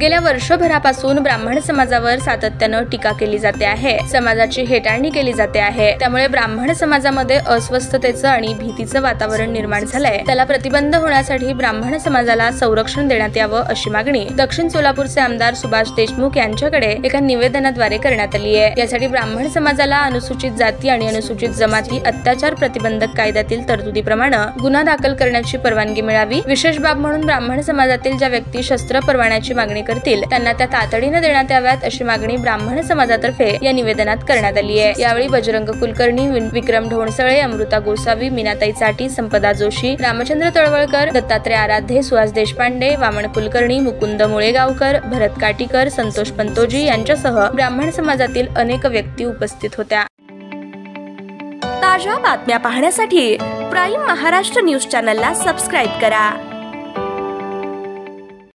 गेल्या वर्षभरापासून ब्राह्मण समाजावर सातत्यानं टीका केली जाते आहे, समाजाची हेटाळणी केली जाते आहे। त्यामुळे ब्राह्मण समाजामध्ये अस्वस्थतेचं आणि भीतीचं वातावरण निर्माण झालंय। त्याला प्रतिबंध होण्यासाठी ब्राह्मण समाजाला संरक्षण देण्यात यावं अशी मागणी दक्षिण सोलापूरचे आमदार सुभाष देशमुख यांच्याकडे एका निवेदनाद्वारे करण्यात आली आहे। यासाठी ब्राह्मण समाजाला अनुसूचित जाती आणि अनुसूचित जमाती अत्याचार प्रतिबंधक कायद्यातील तरतुदीप्रमाणे गुन्हा दाखल करण्याची परवानगी मिळावी। विशेष बाब म्हणून ब्राह्मण समाजातील ज्या व्यक्ती शस्त्र परवान्याची मागणी करतील त्यांना त्या तातडीने देण्यात याव्यात अशी मागणी ब्राह्मण समाजातर्फे या निवेदनात करण्यात आली आहे। यावेळी बजरंग कुलकर्णी, विक्रम ढोणसळे, अमृता गोसावी, मीनाताई चाटी, संपदा जोशी, रामचंद्र तळवळकर, दत्तात्रय आराध्ये, सुहास देशपांडे, वामन कुलकर्णी, मुकुंद मुळेगावकर, भरत काटीकर, संतोष पंतोजी यांच्यासह ब्राह्मण समाजातील अनेक व्यक्ती उपस्थित होत्या। ताज्या बातम्या पाहण्यासाठी प्राईम महाराष्ट्र न्यूज चॅनलला सबस्क्राईब करा।